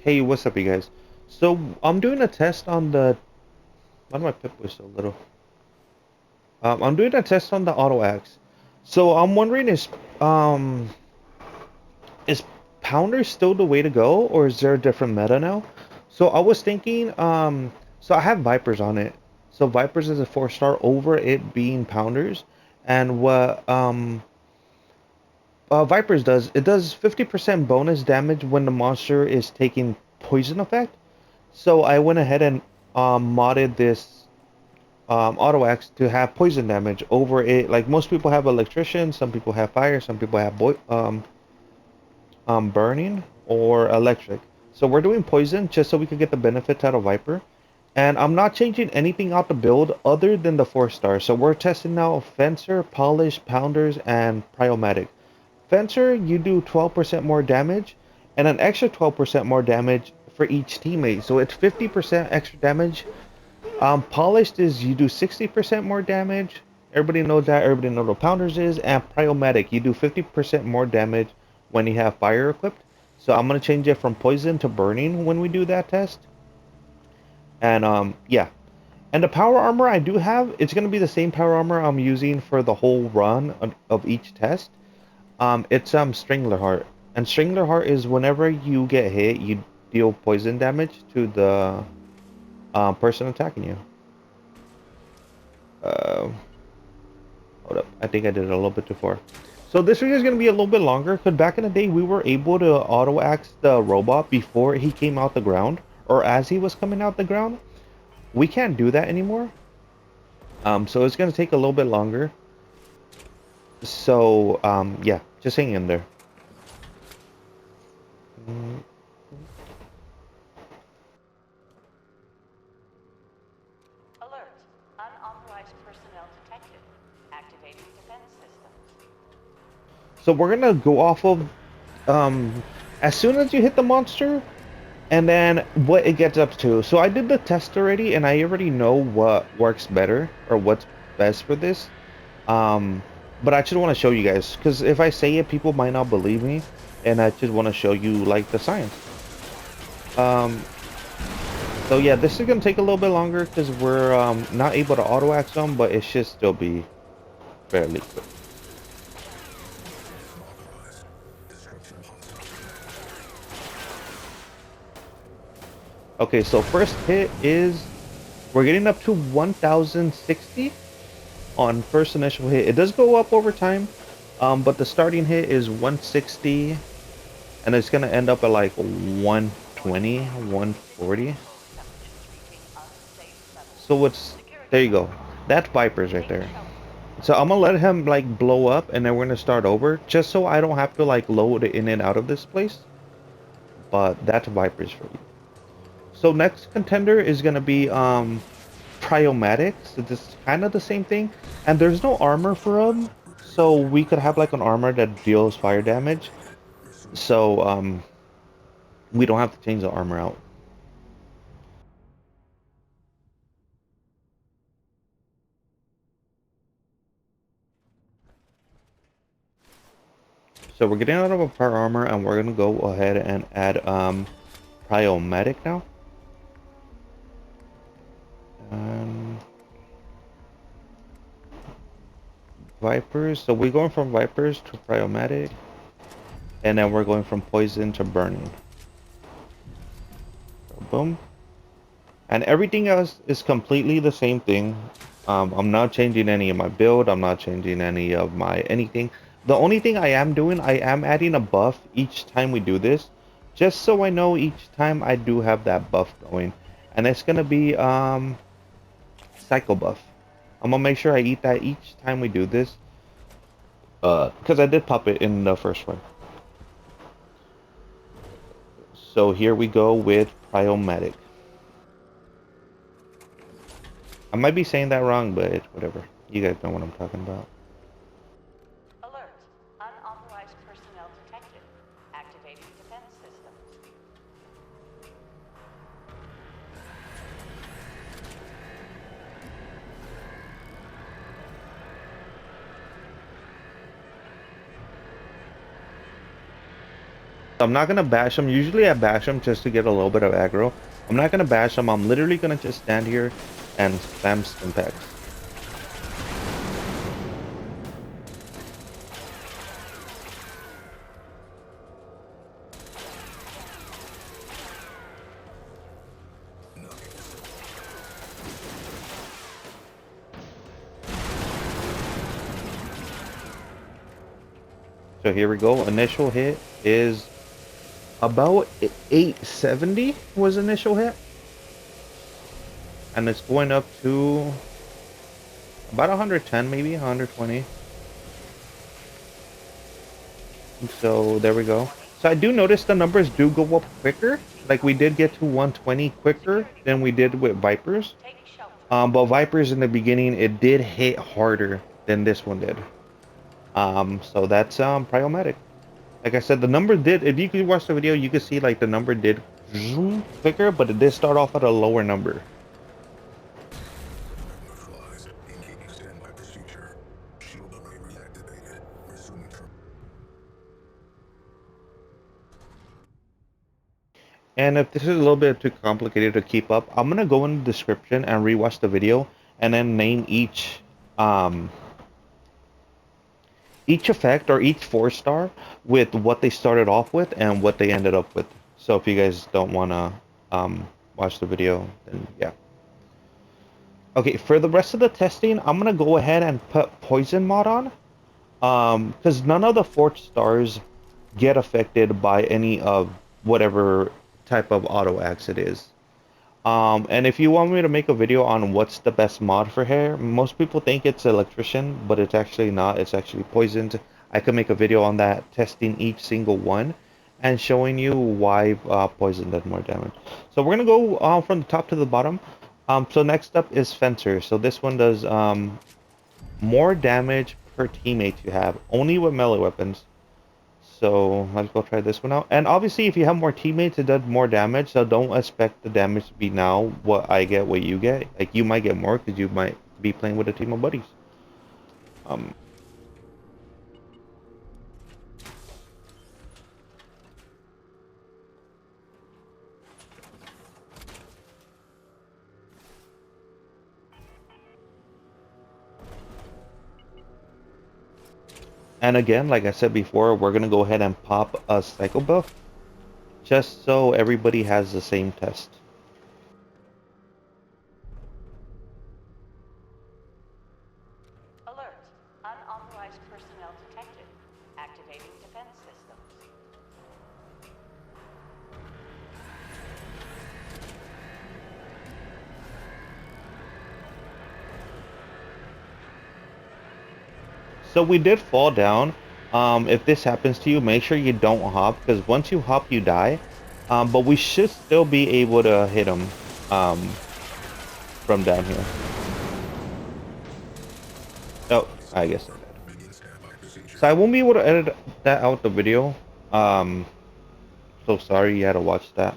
Hey, what's up, you guys? So I'm doing a test on the. Why do my pip boy so little? I'm doing a test on the auto axe. So I'm wondering um is Pounder still the way to go, or is there a different meta now? So I was thinking so I have Vipers on it. So Vipers is a 4 star over it being Pounders, and what Vipers does, it does 50% bonus damage when the monster is taking poison effect. So I went ahead and modded this auto axe to have poison damage over it. Like most people have electrician, some people have fire, some people have burning or electric. So we're doing poison just so we could get the benefits out of Viper. And I'm not changing anything out the build other than the 4 star. So we're testing now Fencer, Polish, Pounders, and Pyromaniac. Fencer, you do 12% more damage and an extra 12% more damage for each teammate. So it's 50% extra damage. Polished is you do 60% more damage. Everybody knows that. Everybody knows what Pounders is. And Pyromaniac, you do 50% more damage when you have fire equipped. So I'm going to change it from poison to burning when we do that test. And yeah. And the power armor I do have, it's going to be the same power armor I'm using for the whole run of each test. It's Strangler Heart. And Strangler Heart is whenever you get hit, you deal poison damage to the person attacking you. Uh, Hold up. I think I did it a little bit too far. So this video is going to be a little bit longer because back in the day we were able to auto axe the robot before he came out the ground or as he was coming out the ground. We can't do that anymore. So it's going to take a little bit longer. So yeah, just hang in there. Mm, Alert. Unauthorized personnel detected. Activating defense systems. So we're going to go off of as soon as you hit the monster, and then what it gets up to. So I did the test already, and I already know what works better or what's best for this. Um, but I just want to show you guys because if I say it, people might not believe me, and I just want to show you like the science. Um, so yeah, this is gonna take a little bit longer because we're not able to auto axe them, but it should still be fairly quick. Okay, so first hit is we're getting up to 1060 on first initial hit. It does go up over time, but the starting hit is 160, and it's gonna end up at like 120, 140. So it's there you go. That's Vipers right there. So I'm gonna let him like blow up, and then we're gonna start over, just so I don't have to like load in and out of this place. But that's Vipers for you. So next contender is gonna be Pyromaniac. So this is kind of the same thing, and there's no armor for him, so we could have like an armor that deals fire damage. So we don't have to change the armor out. So we're getting out of a fire armor, and we're gonna go ahead and add Pyromaniac now. Um, Vipers. So we're going from Vipers to Pyromaniac, and then we're going from Poison to Burning. So boom. And everything else is completely the same thing. I'm not changing any of my build. I'm not changing any of my anything. The only thing I am doing, I am adding a buff each time we do this, just so I know each time I do have that buff going. And it's gonna be cycle buff. I'm gonna make sure I eat that each time we do this. Because I did pop it in the first one. So here we go with Pyromaniac. I might be saying that wrong, but it's whatever. You guys know what I'm talking about. Alert. Unauthorized personnel detected. Activating defense systems. I'm not gonna bash him. Usually I bash him just to get a little bit of aggro. I'm not gonna bash him. I'm literally gonna just stand here and spam Stimpaks. So here we go. Initial hit is about 870 was initial hit. And it's going up to about 110, maybe 120. So there we go. So I do notice the numbers do go up quicker. Like we did get to 120 quicker than we did with Vipers. Take shelter. But Vipers in the beginning, it did hit harder than this one did. So that's Pyromaniac. Like I said, the number did, if you could watch the video, you could see like the number did zoom quicker, but it did start off at a lower number. And if this is a little bit too complicated to keep up, I'm gonna go in the description and rewatch the video and then name each effect or each 4-star with what they started off with and what they ended up with. So if you guys don't wanna watch the video, then yeah. Okay, for the rest of the testing, I'm gonna go ahead and put poison mod on. Because none of the 4 stars get affected by any of whatever type of auto axe it is. And if you want me to make a video on what's the best mod for hair, most people think it's electrician, but it's actually not. It's actually poisoned. I could make a video on that, testing each single one and showing you why poison does more damage. So we're gonna go from the top to the bottom. So next up is Fencer. So this one does more damage per teammate you have, only with melee weapons. So let's go try this one out. And obviously, if you have more teammates, it does more damage. So don't expect the damage to be now what I get, what you get. Like you might get more because you might be playing with a team of buddies. And again, like I said before, we're gonna go ahead and pop a cycle buff, just so everybody has the same test. Alert. Unauthorized personnel detected. Activating defense systems. So we did fall down. If this happens to you, make sure you don't hop, because once you hop, you die. But we should still be able to hit them from down here. Oh, I guess I did. So I won't be able to edit that out the video. So sorry you had to watch that.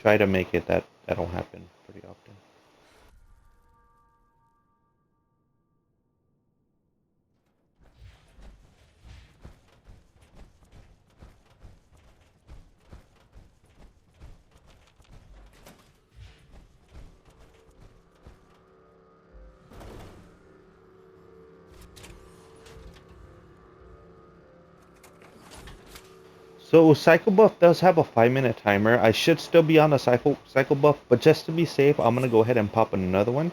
Try to make it that don't happen pretty often. So cycle buff does have a 5-minute timer. I should still be on a cycle buff, but just to be safe, I'm gonna go ahead and pop another one,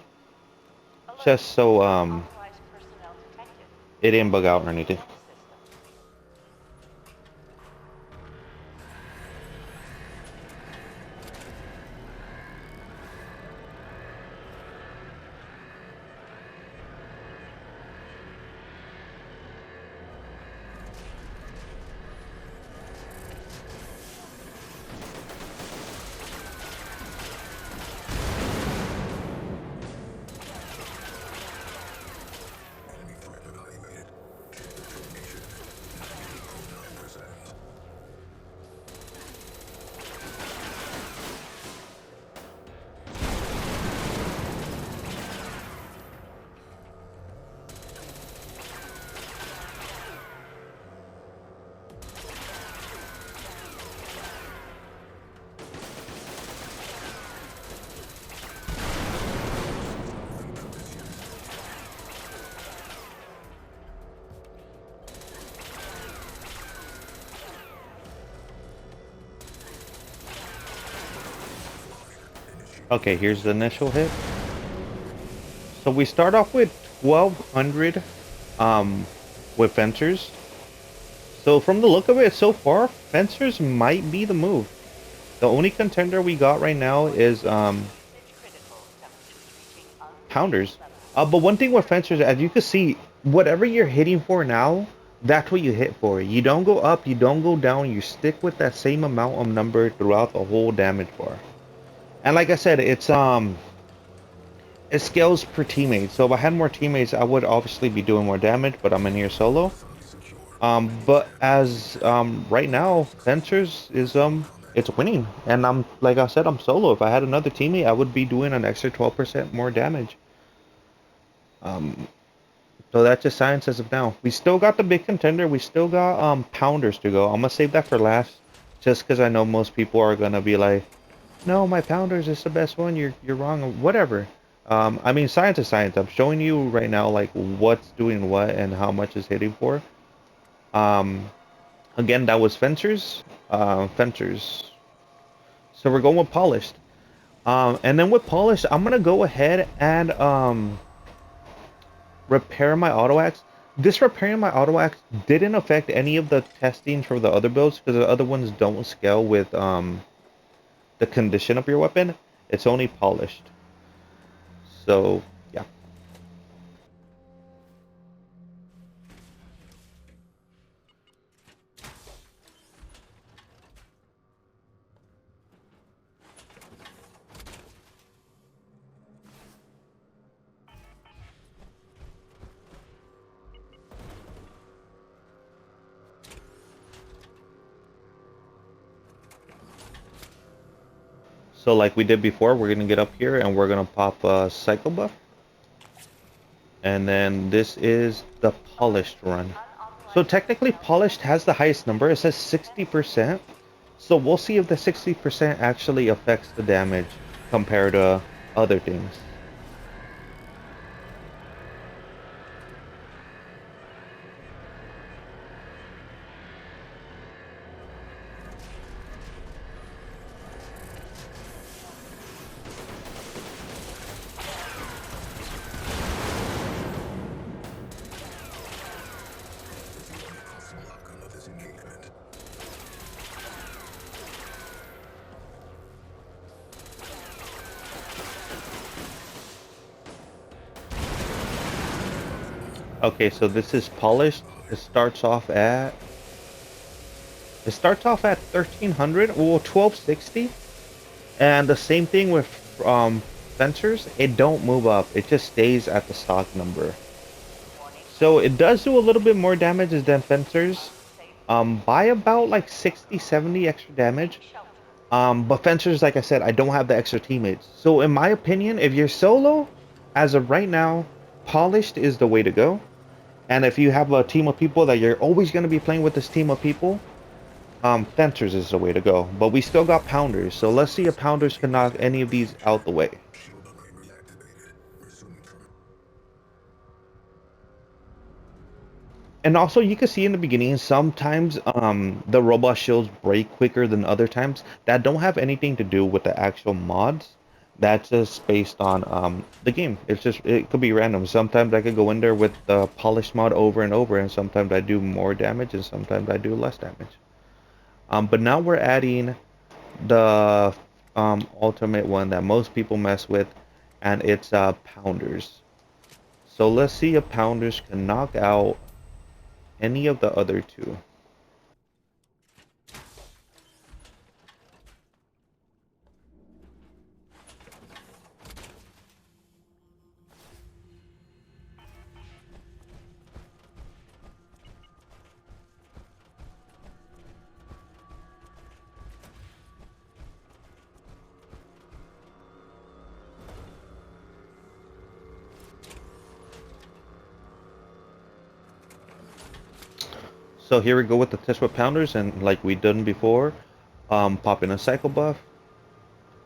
Alert. just so Unauthorized personnel detected. it didn't bug out or anything. System. Okay, here's the initial hit. So we start off with 1200 um, with fencers. So from the look of it so far, fencers might be the move. The only contender we got right now is Usage critical. Temperatures reaching pounders. unsafe levels. But one thing with fencers, as you can see, whatever you're hitting for now, that's what you hit for. You don't go up, you don't go down, you stick with that same amount of number throughout the whole damage bar. And like I said, it scales per teammate. So if I had more teammates, I would obviously be doing more damage, but I'm in here solo. But as right now, fencers is it's winning, and I'm like I said, I'm solo. If I had another teammate, I would be doing an extra 12% more damage. Um, so that's just science as of now. We still got the big contender. We still got pounders to go. I'm gonna save that for last, just because I know most people are gonna be like, no, my pounders is the best one. You're wrong or whatever. I mean, science is science. I'm showing you right now like what's doing what and how much is hitting for. Um, Again, that was fencers. Fencers. So we're going with polished. And then with polished, I'm gonna go ahead and repair my auto axe. This repairing my auto axe didn't affect any of the testing for the other builds because the other ones don't scale with the condition of your weapon. It's only polished. So yeah. So like we did before, we're gonna get up here and we're gonna pop a cycle buff. And then this is the polished run. So Unauthorized technically personnel polished has the detected. highest number. It says Defense system. 60%. So we'll see if the 60% actually affects the damage compared to other things. Okay, so this is polished. It starts off at 1300, well 1260, and the same thing with fencers. It don't move up. It just stays at the stock number. Warning. So it does do a little bit more damage than fencers, Unsafe. by about like 60, 70 extra damage. Seek shelter. But fencers, like I said, I don't have the extra teammates. So in my opinion, if you're solo, as of right now, polished is the way to go. And if you have a team of people that you're always going to be playing with this team of people, fencers is the way to go. But we still got pounders, so let's see if pounders can knock any of these out the way. And also, you can see in the beginning, sometimes the robot shields break quicker than other times. That don't have anything to do with the actual mods. That's just based on the game. It could be random. Sometimes I could go in there with the polished mod over and over, and sometimes I do more damage, and sometimes I do less damage. But now we're adding the ultimate one that most people mess with, and it's pounders. So let's see if pounders can knock out any of the other two. So here we go with the test with pounders, and like we done before, popping a cycle buff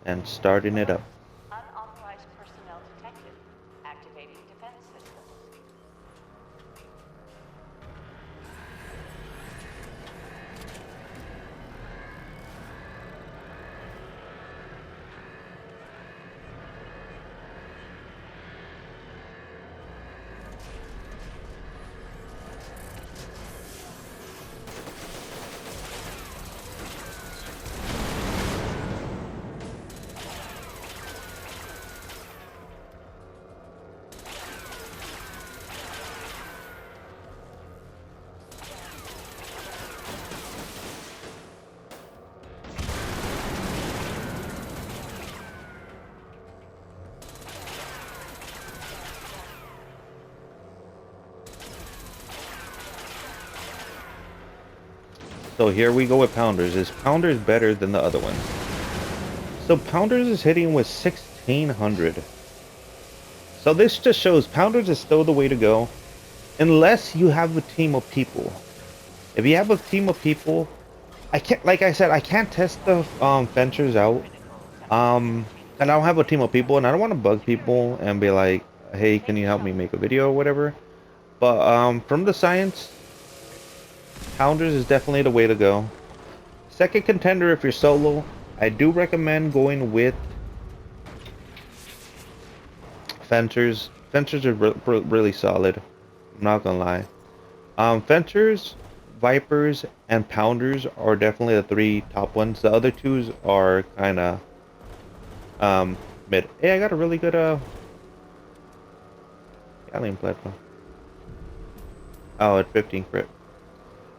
and starting it Alert. up. Unauthorized personnel detected. Activating defense systems. So here we go with Pounders. Is Pounders better than the other ones? So Pounders is hitting with 1600. So this just shows Pounders is still the way to go. Unless you have a team of people. If you have a team of people, I can't, like I said, I can't test the fencers out. And I don't have a team of people, and I don't want to bug people and be like, hey, can you help me make a video or whatever. But from the science, Pounders is definitely the way to go. Second contender, if you're solo, I do recommend going with fencers. Fencers are really solid. I'm not gonna lie. Fencers, Vipers, and Pounders are definitely the three top ones. The other twos are kind of mid. Hey, I got a really good alien platform. Oh, at 15 crit.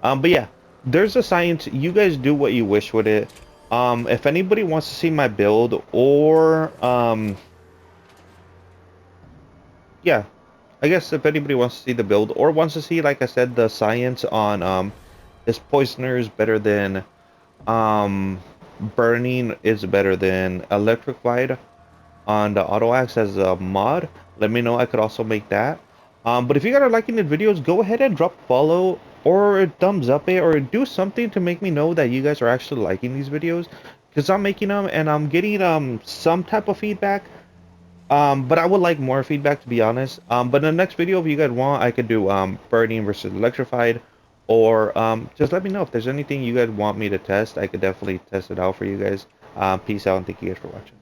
But yeah, there's a science. You guys do what you wish with it. If anybody wants to see my build, or yeah, I guess if anybody wants to see the build or wants to see, like I said, the science on is poisoners better than burning is better than electrified on the auto axe as a mod, let me know. I could also make that. But if you guys are liking the videos, go ahead and drop a follow or a thumbs up it, or do something to make me know that you guys are actually liking these videos, because I'm making them and I'm getting some type of feedback. But I would like more feedback, to be honest. But in the next video, if you guys want, I could do burning versus electrified, or just let me know if there's anything you guys want me to test. I could definitely test it out for you guys. Peace out, and thank you guys for watching.